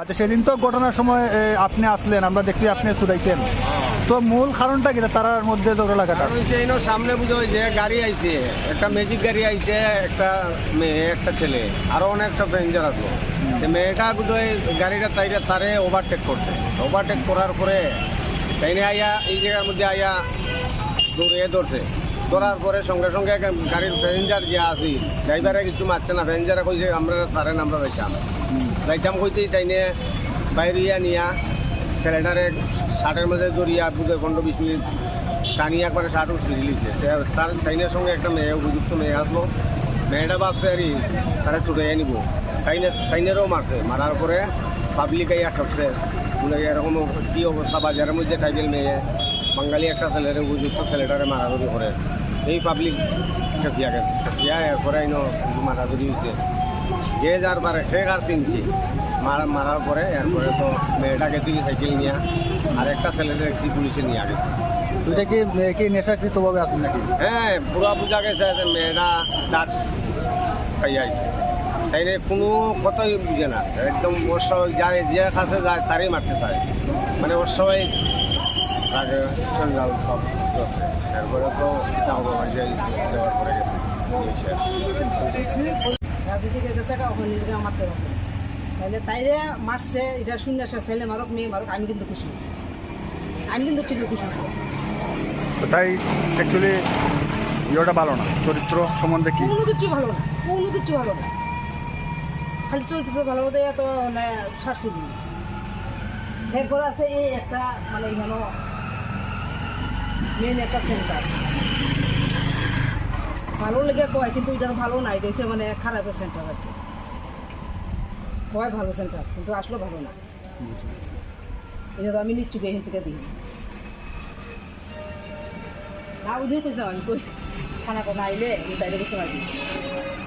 আচ্ছা, সেদিন তো ঘটনার সময় আপনি আসলেন, আমরা দেখছি আপনি ছুটাইছেন, তো মূল কারণটা কি তারার মধ্যে ঝগড়া লাগাটা? সামনে বুঝো যে গাড়ি আইছে, একটা ম্যাজিক গাড়ি আইছে, একটা মেয়ে একটা ছেলে আরো অনেকটা প্যাসেঞ্জার আসলো। মেয়েটা বুঝোয় গাড়িটা তারে ওভারটেক করছে, ওভারটেক করার পরে তাইনে আইয়া এই জায়গার মধ্যে আইয়া ধরছে। ধরার পরে সঙ্গে সঙ্গে গাড়ির প্যাসেঞ্জার যে আসি ড্রাইভারে কিছু মারছে না, প্যাসেঞ্জারে কইছে আমরা তারেন আমরা যাইতাম কইতেই তাইনে বাইরিয়া নিয়া ছেলেটারে শার্টের মধ্যে জড়িয়া বুঝে 15-20 মিনিট টানিয়ে একবারে শার্ট উঠে দিয়েছে। তার তাইনের সঙ্গে একটা মেয়ে, উপযুক্ত মেয়ে আসলো, মেয়েটা ভাবছে আর তারা ছুটে নিব, তাইনেরও মারছে। মারার পরে পাবলিক আইয়া ঠকছে, বলে এরকম কী অবস্থা বাজারের মধ্যে ট্রাইবেল মেয়ে বাঙালি একটা ছেলের উপযুক্ত ছেলেটারে মারামারি করে, এই পাবলিক খেপিয়া গেছে। খেপিয়া এরপরে মারামারি হয়েছে, যে যার পারে সে আর চিনছি মারার পরে এরপরে তো মেয়েটাকে তুলি সাইকেল নিয়ে আর একটা ছেলেদের একটি পুলিশে নিয়ে গেছে। তুইটা কি নেশাকৃতভাবে আসুন নাকি? হ্যাঁ, পুরা বোঝা গেছে যে মেয়েটা দাঁত খাইয়াছে, তাই কোনো কথাই বুঝে না, একদম ওর সবাই যায় যে কাছে যায় তারই মারতে চায়, মানে ওর সবাই তাকে স্ক্যান্ডাল সব। এরপরে তো এটা হবে দেওয়ার পরে রাজনীতি গেছে ওখানে মারতে পারছে, তাহলে তাইরে মারছে, এটা শূন্য আসা ছেলে মারক মেয়ে মারক, আমি কিন্তু খুশি হয়েছি, আমি কিন্তু ঠিক খুশি হয়েছি। তো তাই অ্যাকচুয়ালি ইয়েটা ভালো না, চরিত্র সম্বন্ধে কি কোনো কিছু ভালো না, কোনো কিছু ভালো না, খালি চরিত্র ভালো হতে এত মানে সারছি দিন। এরপর আছে এই একটা মানে এখানে মেন একটা সেন্টার ভালো লেগে কয়, কিন্তু এটা তো ভালো না, এটা হচ্ছে মানে খারাপের সেন্টার আর কি। কয় ভালো সেন্টার, কিন্তু আসলে ভালো না। এটা তো আমি নিশ্চুক এখান থেকে দিই না, ওদিন বুঝলাম আমি কই খানা কোনো আইলে তাইলে বুঝতে পারি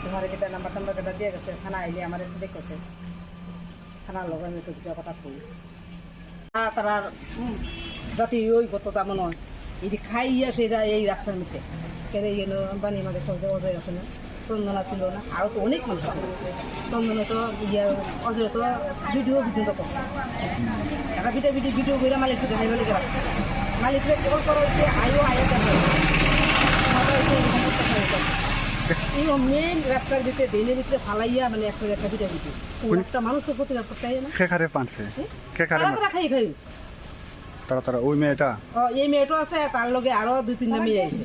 তোমার কেটা নাম্বার টাম্বার কেটা দিয়ে গেছে, খানা আইলে আমার একটু দেখতেছে, খানার লগে আমি একটু দুটা কথা কই। তারা জাতি ওই গত তেমন নয়, এটি খাইয়া সেটা এই রাস্তার মধ্যে কেন বানি আমাদের সবচেয়ে অজয় আছে না, চন্দনা ছিল না, আরও তো অনেক মানুষ ছিল। চন্দনে তো অজয় তো ভিডিও পর্যন্ত করছে, একটা ভিডিও করে মালিককে দেখাই মালিকে রাখছে, মালিককে কল করা হচ্ছে আয়ো এই মেন রাস্তার ভিতরে ড্রেনের ভিতরে ফালাইয়া মানে একটা ভিডিও একটা মানুষকে প্রতিরোধ করতে হয় না। খেখারে পানছে তারা খাই তারা ওই মেয়েটা, এই মেয়েটা আছে, তার লগে আরো 2-3টা মেয়ে আছে।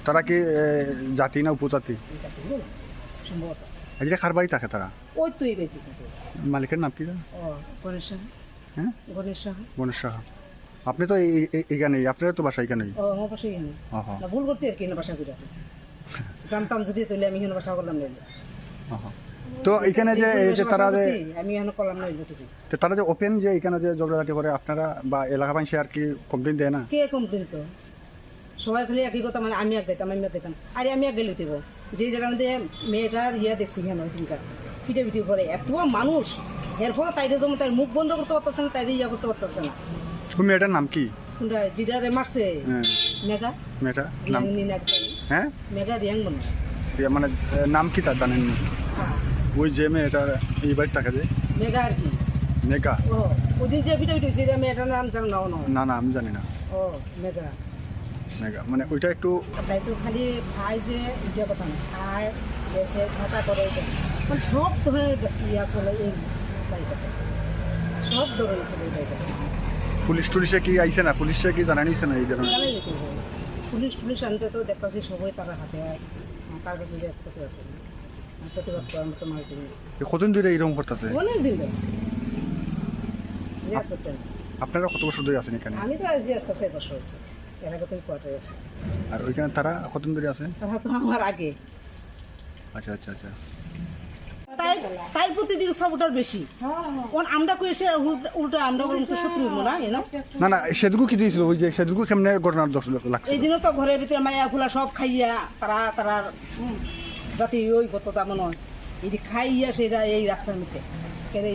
তারা কি জাতি না উপজাতি? সম্ভবত এটা কার বাড়ি থাকে তারা? ওই তো এই বাড়িতে থাকে। মালিকের নাম কি? গণেশ সাহা। হ্যাঁ, গণেশ সাহা। গণেশ সাহা। আপনি তো এখানেই, আপনার তো বাসা এখানেই? আমার বাসা এখানে না, ভুল করছি আর কি, এখানে বাসা করে জানতাম যদি তাহলে আমি এখানে বাসা করলাম না। তো এখানে যে তারা যে আমি এখানে করলাম না, তারা যে ওপেন যে এখানে যে ঝগড়াঝাটি করে, আপনারা বা এলাকা মানুষ আর কি কমপ্লেন দেয় না? কে কমপ্লেন? তো সবাই খালি একই কথা, মানে আমি এক গাইতাম আরে আমি এক গেলে উঠেব যে জায়গার মধ্যে মেয়েটার দেখছি এখানে ওইখানকার পিঠে করে এত মানুষ, এর ফলে তাইরে যেমন তার মুখ বন্ধ করতে পারতেছে না, তাইরে করতে পারতেছে না। মেয়েটার নাম কি? জিডারে মারছে মেঘা, মেয়েটা নাম হ্যাঁ মেঘা রিয়াং মানে নাম কি তার জানেন? ওই যে মেয়েটার এই বাড়ি থাকে যে মেঘা আর কি, মেঘা। ওদিন যে পিঠে হয়েছে মেয়েটার নাম জানো না? না, আমি জানি না। মেঘা মানে ওইটা একটু তাই তো খালি খায় যে এটা কথা না, খায় বেসে খাতা করে, মানে সব ধরনের ইয়া চলে এই বাড়িটাতে, সব ধরনের চলে এই বাড়িটাতে। পুলিশে কি আইছে না? পুলিশে কি জানা নিছে না এই ধরনের? পুলিশ আনতে তো দেখতেছি সবাই তারা হাতে তার কাছে যে প্রতিবাদ করার মতো মাছ দিন। কতদিন ধরে এরকম করতেছে? অনেক দিন ধরে। আপনারা কত বছর ধরে আছেন এখানে? আমি তো আজকে আজকে 4 বছর হয়েছে, এর আগে তো কোয়ার্টারে আছে। আর ওইখানে তারা কতদিন ধরে আছে? তারা তো আমার আগে। আচ্ছা। তাই প্রতিদিন সবটার বেশি, আমরা কই এসে উল্টা আমরা শত্রু হইব না। সেদুকু কি দিয়েছিল? ওই যে সেদুকু কেমনে ঘটনার দোষ লাগছে? এই দিনও তো ঘরের ভিতরে মায়া ফুলা সব খাইয়া তারা জাতি ওই গত তেমন নয়, এটি খাইয়া সেটা এই রাস্তার মধ্যে কেন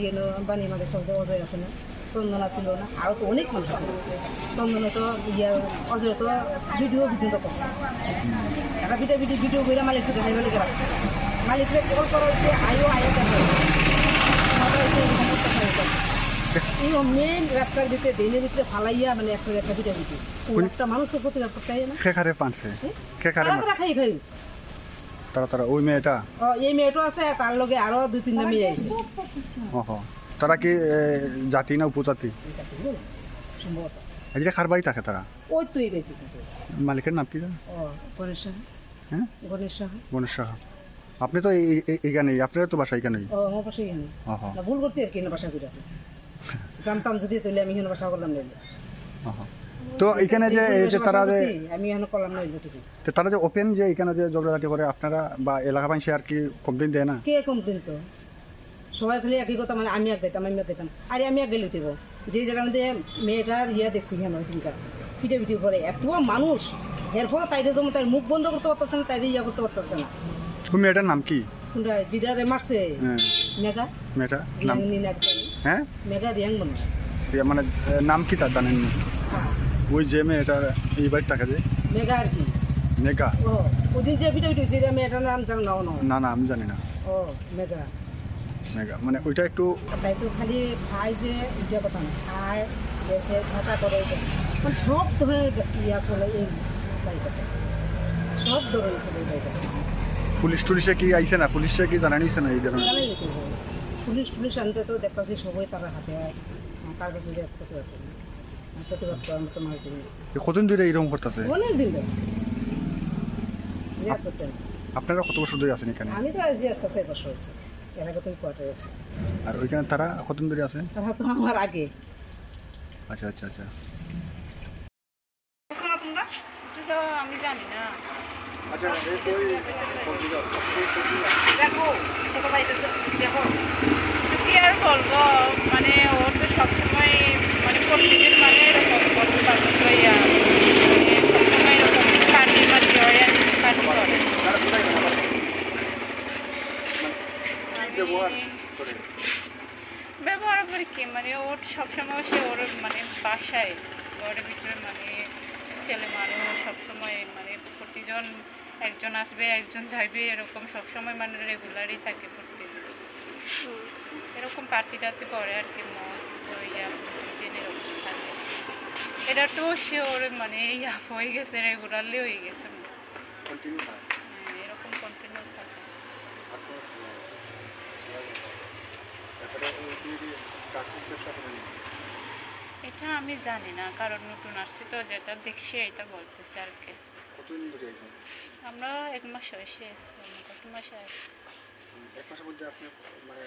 বানি আমাদের সবচেয়ে অজয় আছে না, চন্দনা ছিল না, আরও তো অনেক মানুষ ছিল। চন্দনে তো অজয় তো ভিডিও পর্যন্ত করছে, একটা ভিডিও করে মালিককে দেখাই মালিকে রাখছে, মালিককে কল করা হচ্ছে আয়ো এই মেন রাস্তার ভিতরে ড্রেনের ভিতরে ফালাইয়া মানে একটা ভিতরে ভিতরে একটা মানুষ তো প্রতিরোধ করতে হয় না কে খারে পানছে কে খারে তারা খাই খাই তারা ওই মেয়েটা এই মেয়েটো আছে তার লগে আরো 2-3টা মেয়ে আছে ওহো তারা কি জাতি না উপজাতি সম্ভবত এই যে খার বাড়ি থাকে তারা ওই তো এই ব্যক্তি থাকে মালিকের নাম কি জানো ও গণেশ সাহা হ্যাঁ গণেশ সাহা গণেশ সাহা আপনি তো এইখানেই আপনার তো বাসা এইখানেই ও আমার পাশে এখানে ওহো না ভুল করছি আর কি না বাসা করে জানতাম যদি তাহলে আমি এখানে বাসা করলাম না ওহো তো এখানে যে এই যে তারা যে আমি এখানে করলাম না ঠিক তো তারা যে ওপেন যে এখানে যে ঝগড়াঝাটি করে আপনারা বা এলাকা বাসী আর কি কমপ্লেন দেয় না কে কমপ্লেন তো সবাই খালি একই কথা মানে আমি এক গেতাম আরে আমি এক গেলে উঠেব যে জায়গাতে মেয়েটার দেখছি কেন ওইদিনকার পিঠে পিঠে করে এত মানুষ এর ফলে তাইরে যেমন তাই মুখ বন্ধ করতে পারতেছে না তাইরে করতে পারতেছে না ওই মেয়েটার নাম কি কোনটা জিডারে মারছে হ্যাঁ মেগা মেয়েটা নাম রিয়াং হ্যাঁ মেগা রিয়াং মনে হয়। মানে নাম কি তার জানেন না? হ্যাঁ, ওই যে মেয়েটার এই বাড়ি থাকে যে মেগা আর কি নেগা ও ওদিন যে পিঠে পিঠে হয়েছে মেয়েটার নাম জানো নাও না না না আমি জানি না ও মেগা নেগা মানে ওইটা একটু তাই তো খালি খায় যে ইটা কথা না খায় বেসে খাতা করে এটা মানে সব ধরনের ইয়া চলে এই বাড়িটাতে সব ধরনের চলে এই বাড়িটাতে পুলিশ টুলিশে কি আইছে না পুলিশে কি জানা নিছে না এই ধরনের জানাই যেতে হবে পুলিশ আনতে তো দেখতেছি সবাই তারা হাতে কার কাছে যে প্রতিবাদ করার মতো মাছ দিন কতদিন ধরে এইরকম করতেছে অনেক দিন ধরে ইয়া সত্যি আপনারা কত বছর ধরে আছেন এখানে আমি তো আজ আজকে 4 বছর হয়েছে এর আগে তুমি কোয়ার্টারে আছে আর ওইখানে তারা কতদিন ধরে আছে তারা তো আমার আগে আচ্ছা আচ্ছা আচ্ছা আমি জানি না আচ্ছা দেখো কত পাইতেছে দেখো কি আর বলবো মানে ওর তো সবসময় মানে প্রতিদিন মানে এরকম বলতে পারবো তো ইয়া মানে সবসময় এরকম পার্টি মাটি হয় আর পার্টি করে ব্যবহার করে কি মানে ওর সবসময় সে ওর মানে বাসায় ঘরের ভিতরে মানে ছেলে মানুষ সবসময় মানে প্রতিজন একজন আসবে একজন যাইবে এরকম সবসময় মানে রেগুলারই থাকে প্রতিদিন এরকম পার্টি টার্টি করে আর কি মদ ইয়া প্রতিদিন এরকম থাকে এটা তো সে ওর মানে ইয়া হয়ে গেছে রেগুলারলি হয়ে গেছে এরকম কন্টিনিউ থাকে এটা আমি জানি না কারণ নতুন আসছি তো যেটা দেখছি এটা বলতেছে আর কি কতদিন ধরে আছেন আমরা 1 মাস হয়েছে কত মাস আছে এক মাসের মধ্যে আপনি মানে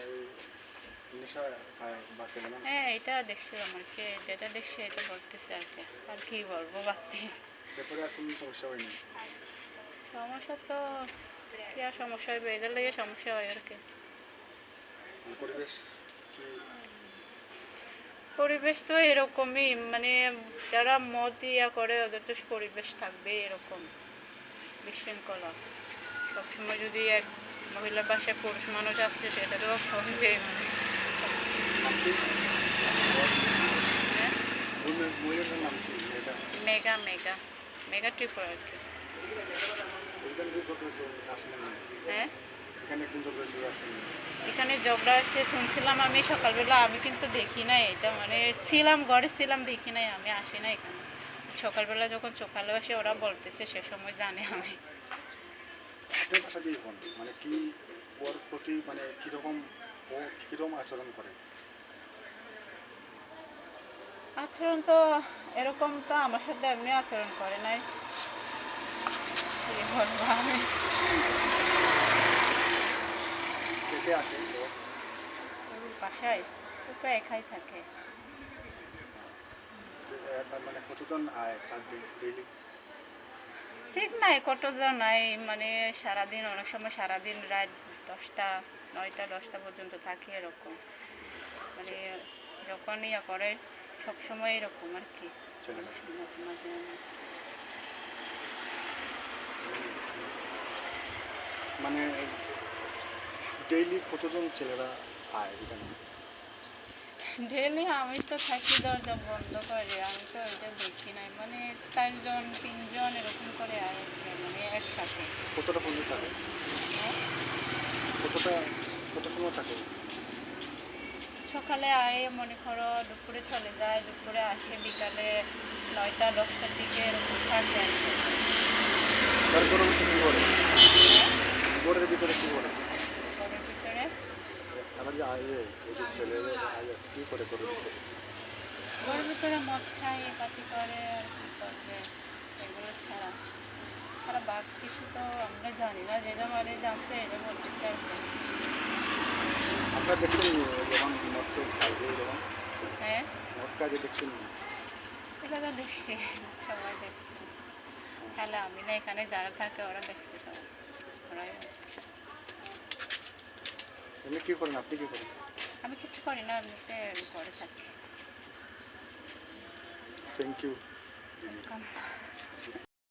নেশা খায় বাসে না হ্যাঁ এটা দেখছিলাম আর কি যেটা দেখছি এটা বলতেছে আর কি বলবো বাকি এরপরে আর কোনো সমস্যা হয়নি সমস্যা তো কি আর সমস্যা হবে এদের লেগে সমস্যা হয় আর কি পরিবেশ কি পরিবেশ তো এরকমই মানে যারা মদ ইয়া করে ওদের তো পরিবেশ থাকবে এরকম বিশৃঙ্খলা সবসময় যদি এক মহিলার পাশে পুরুষ মানুষ আসছে সেটা তো হবে হ্যাঁ মহিলার নাম কি এটা মেগা মেগা মেগা ট্রিপল আর কি এখানে কি করতে আসলে না হ্যাঁ এখানে একদিন তো বেশি আসলে এখানে ঝগড়া এসে শুনছিলাম আমি সকালবেলা আমি কিন্তু দেখি নাই এটা মানে ছিলাম ঘরে ছিলাম দেখি নাই আমি আসি না এখানে সকালবেলা যখন সকালে আসে ওরা বলতেছে সে সময় জানে আমি আপনার ভাষা দিয়ে কোন মানে কি ওর প্রতি মানে কিরকম ও কিরকম আচরণ করে আচরণ তো এরকম তো আমার সাথে এমনি আচরণ করে নাই কি বলবো আমি কেটে আসে তো ওর বাসায় ও তো একাই থাকে মানে কতজন আয় পার ডেইলি ঠিক নাই কতজন নাই মানে সারাদিন অনেক সময় সারাদিন রাত 10টা 9টা 10টা পর্যন্ত থাকি এরকম মানে যখন ইয়া করে সবসময় এরকম আর কি ছেলেরা মাঝে মাঝে মানে ডেইলি কতজন ছেলেরা আয় এখানে ডেলি আমি তো থাকি দরজা বন্ধ করে আমি তো ওইটা দেখি নাই মানে 4 জন 3 জন এরকম করে আর মানে একসাথে কতটা পর্যন্ত থাকে কত সময় থাকে সকালে আয় মনে করো দুপুরে চলে যায়, দুপুরে আসে বিকালে 9টা-10টার দিকে এরকম থাকে। তার পরবর্তী কি করে বোর্ডের ভিতরে কি করে ঘরের ভিতরে তারা যে আয়ে এই যে ছেলেরা আয়ে কি করে করে ঘরের ভিতরে মদ খায়, পার্টি করে আর কি করবে, এগুলো ছাড়া তারা বাঘ কিছু তো আমরা জানি না, যেটা মানে জানছে এটা বলতেছে আর কি। আপনারা দেখছেন যখন মদ খাই যখন হ্যাঁ মদ কাজে দেখছেন এটা তো দেখছি, সবাই দেখছে, তাহলে আমি না, এখানে যারা থাকে ওরা দেখছে সবাই, ওরাই। এমনি কি করেন আপনি কি করেন আমি কিছু করি না, এমনিতে ঘরে থাকি। Thank you Welcome.